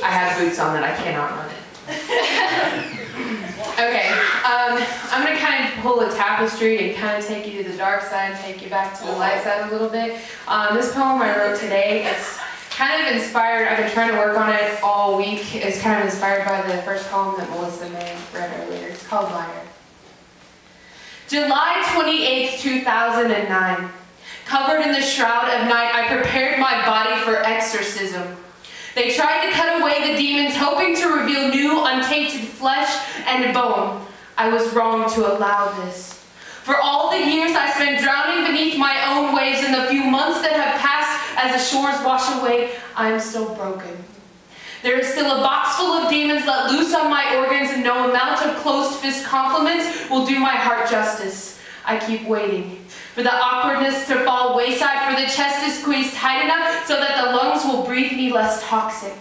I have boots on that I cannot run in. Okay, I'm going to kind of pull a tapestry and kind of take you to the dark side, take you back to the light side a little bit. This poem I wrote today, it's kind of inspired, I've been trying to work on it all week. It's kind of inspired by the first poem that Melissa May read earlier. It's called Liar. July 28th, 2009. Covered in the shroud of night, I prepared my body for exorcism. They tried to cut away the demons, hoping to reveal new, untainted flesh and bone. I was wrong to allow this. For all the years I spent drowning beneath my own waves, in the few months that have passed as the shores wash away, I am still broken. There is still a box full of demons let loose on my organs, and no amount of closed-fist compliments will do my heart justice. I keep waiting for the awkwardness to fall wayside, for the chest to squeeze tight enough so that the lungs will breathe me less toxic.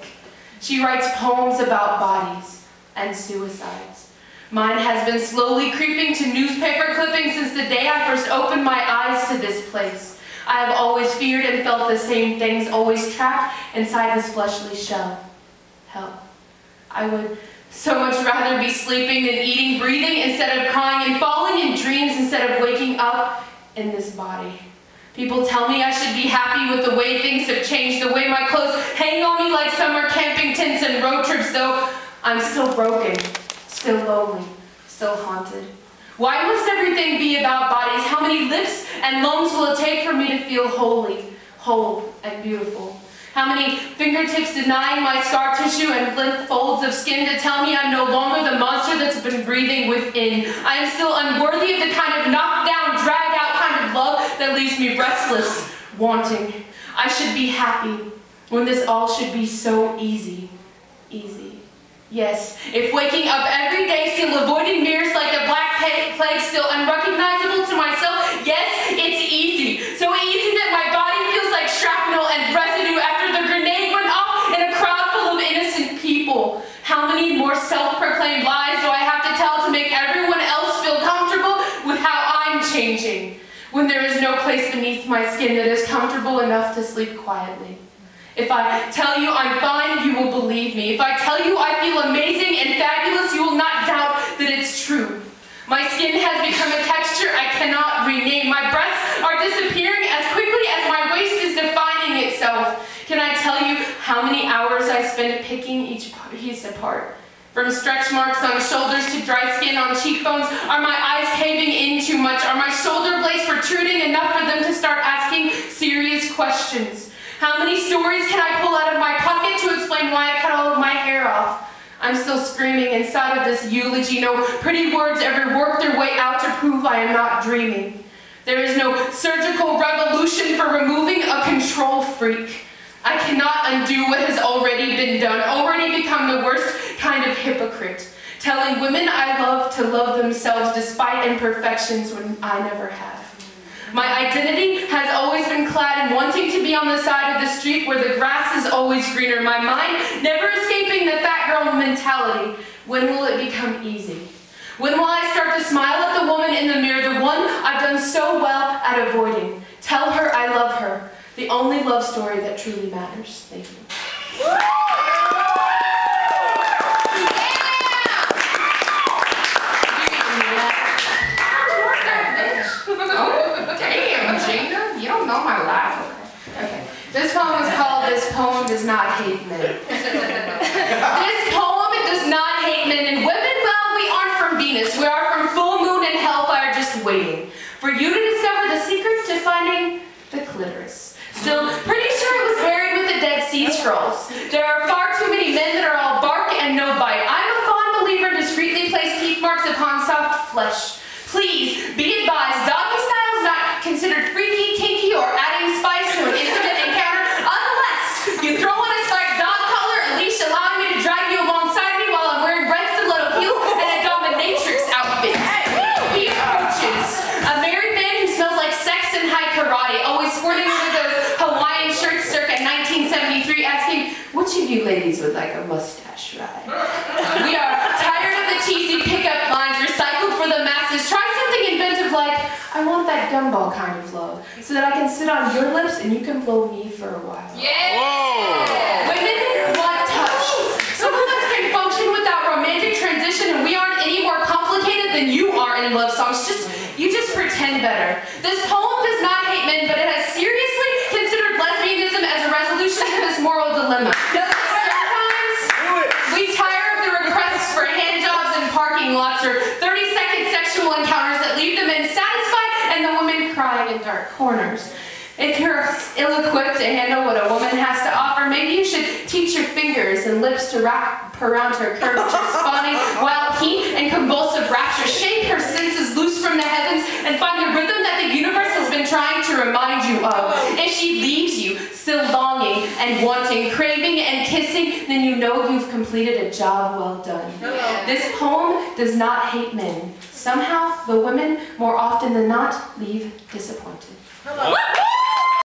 She writes poems about bodies and suicides. Mine has been slowly creeping to newspaper clippings since the day I first opened my eyes to this place. I have always feared and felt the same things, always trapped inside this fleshly shell. Hell, I would so much rather be sleeping than eating, breathing instead of crying, and falling in dreams instead of waking up in this body. People tell me I should be happy with the way things have changed, the way my clothes hang on me like summer camping tents and road trips, though I'm still broken, still lonely, still haunted. Why must everything be about bodies? How many lips and lungs will it take for me to feel holy, whole, and beautiful? How many fingertips denying my scar tissue and limp folds of skin to tell me I'm no longer the monster that's been breathing within? I am still unworthy of the kind of knockdown, drag-out kind of love that leaves me restless, wanting. I should be happy when this all should be so easy. Easy. Yes, if waking up every day, still avoiding mirrors like the black plague, still unrecognizable to myself, yes, it's easy. So easy that my body feels like shrapnel and residue after the grenade went off in a crowd full of innocent people. How many more self-proclaimed lies do I have to tell to make everyone else feel comfortable with how I'm changing, when there is no place beneath my skin that is comfortable enough to sleep quietly? If I tell you I'm fine, you will believe me. If I tell you I feel amazing and fabulous, you will not doubt that it's true. My skin has become a texture I cannot rename. My breasts are disappearing as quickly as my waist is defining itself. Can I tell you how many hours I spend picking each piece apart? From stretch marks on shoulders to dry skin on cheekbones, are my eyes caving in too much? Are my shoulder blades protruding enough for them to start asking serious questions? How many stories can I pull out of my pocket to explain why I cut all of my hair off? I'm still screaming inside of this eulogy. No pretty words ever work their way out to prove I am not dreaming. There is no surgical revolution for removing a control freak. I cannot undo what has already been done, already become the worst kind of hypocrite, telling women I love to love themselves despite imperfections when I never have. My identity has always been clad in wanting to be on the side of the street where the grass is always greener. My mind never escaping the fat girl mentality. When will it become easy? When will I start to smile at the woman in the mirror, the one I've done so well at avoiding? Tell her I love her, the only love story that truly matters. Thank you. You don't know my life. Okay. This poem is called "This Poem Does Not Hate Men." This poem does not hate men and women. Well, we aren't from Venus. We are from full moon and hellfire, just waiting for you to discover the secret to finding the clitoris. Still, pretty sure it was buried with the Dead Sea Scrolls. There are far too many men that are all bark and no bite. I'm a fond believer in discreetly place teeth marks upon soft flesh. Please be advised, doggy style is not considered freaky, kinky, or adding spice to an intimate encounter unless you throw on a spiked dog collar, a leash allowing me to drag you alongside me while I'm wearing red stiletto heels and a dominatrix outfit. He approaches a married man who smells like sex and high karate, always sporting one of those Hawaiian shirts circa 1973, asking, which of you ladies would like a mustache ride? We are tired of the cheesy pickup lines recycled for the masses. Try something inventive like, I want that gumball kind of love, so that I can sit on your lips and you can blow me for a while. Yeah! Women want touch. together. This poem does not hate men, but it has seriously considered lesbianism as a resolution to this moral dilemma. Sometimes we tire of the requests for handjobs in parking lots or 30-second sexual encounters that leave the men satisfied and the women crying in dark corners. If you're ill-equipped to handle what a woman has to offer, maybe you should teach your fingers and lips to wrap around her curvature, spawning wild heat and convulsive rapture. Shake her senses loose from the heavens and find the rhythm that the universe has been trying to remind you of. If she leaves you, still longing and wanting, craving and kissing, then you know you've completed a job well done. This poem does not hate men. Somehow, the women, more often than not, leave disappointed.